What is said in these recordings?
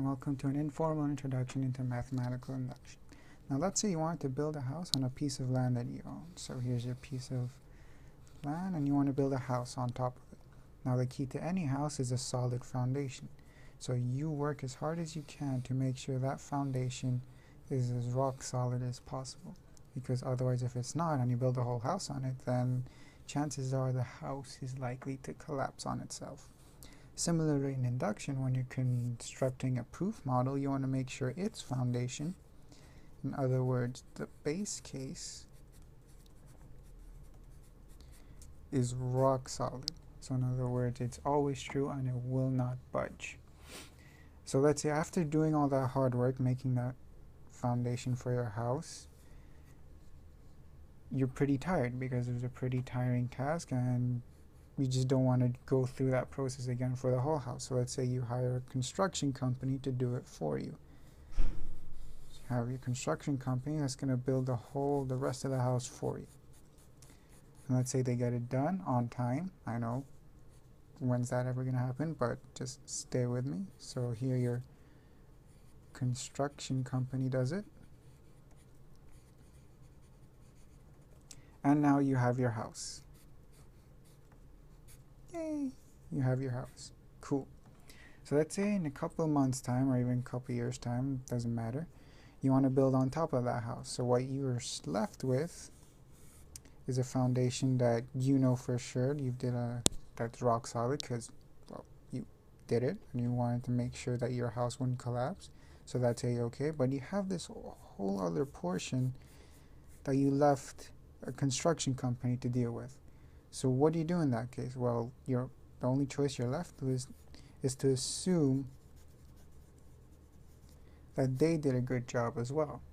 welcome to an informal introduction into mathematical induction. Now let's say you wanted to build a house on a piece of land that you own. So here's your piece of land and you want to build a house on top of it. Now the key to any house is a solid foundation. So you work as hard as you can to make sure that foundation is as rock solid as possible. Because otherwise if it's not and you build a whole house on it, then chances are the house is likely to collapse on itself. Similarly, in induction, when you're constructing a proof model, you want to make sure its foundation, in other words, the base case, is rock solid. So in other words, it's always true and it will not budge. So let's say after doing all that hard work, making that foundation for your house, you're pretty tired because it was a pretty tiring task and you just don't want to go through that process again for the whole house. So let's say you hire a construction company to do it for you. So you have your construction company that's going to build the rest of the house for you. And let's say they get it done on time. I know, when's that ever going to happen? But just stay with me. So here your construction company does it. And now you have your house. Yay! You have your house. Cool. So let's say in a couple of months' time or even a couple of years' time, doesn't matter, you want to build on top of that house. So what you're left with is a foundation that you know for sure that's rock solid because, well, you did it and you wanted to make sure that your house wouldn't collapse. So that's A-okay. But you have this whole other portion that you left a construction company to deal with. So what do you do in that case? Well, the only choice you're left with is to assume that they did a good job as well,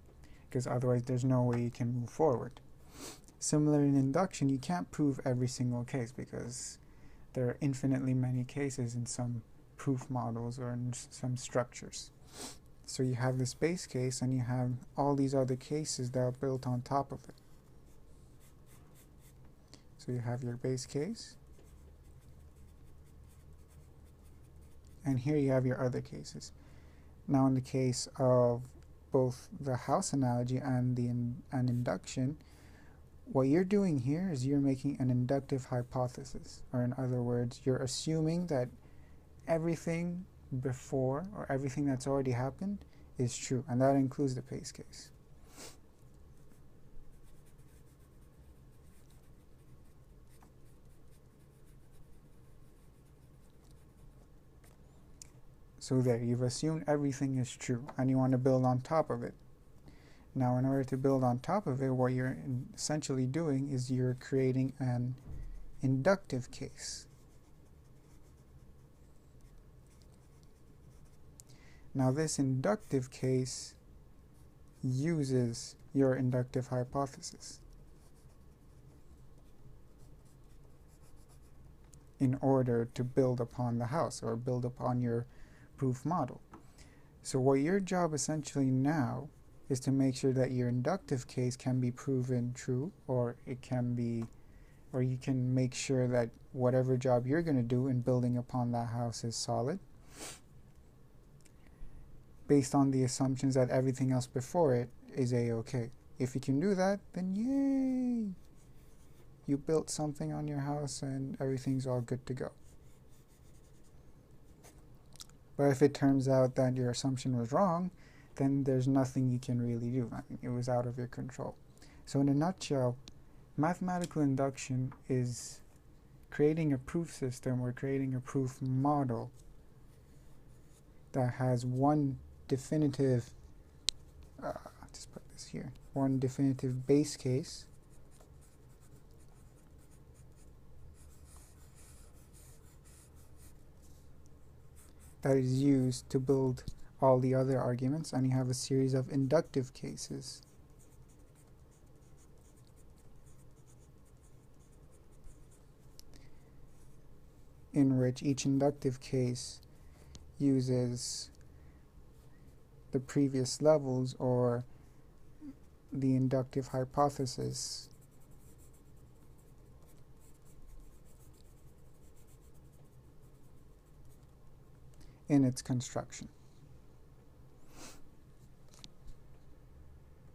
because otherwise there's no way you can move forward. Similar in induction, you can't prove every single case because there are infinitely many cases in some proof models or in some structures. So you have this base case and you have all these other cases that are built on top of it. So you have your base case, and here you have your other cases. Now in the case of both the house analogy and induction, what you're doing here is you're making an inductive hypothesis, or in other words, you're assuming that everything before or everything that's already happened is true, and that includes the base case. So there, you've assumed everything is true and you want to build on top of it. Now, in order to build on top of it, what you're essentially doing is you're creating an inductive case. Now, this inductive case uses your inductive hypothesis in order to build upon the house or build upon your proof model. So what your job essentially now is to make sure that your inductive case can be proven true, or you can make sure that whatever job you're going to do in building upon that house is solid, based on the assumptions that everything else before it is A-okay. If you can do that, then yay! You built something on your house and everything's all good to go. But if it turns out that your assumption was wrong, then there's nothing you can really do. I mean, it was out of your control. So in a nutshell, mathematical induction is creating a proof system or creating a proof model that has one definitive, just put this here, one definitive base case that is used to build all the other arguments, and you have a series of inductive cases in which each inductive case uses the previous levels or the inductive hypothesis in its construction.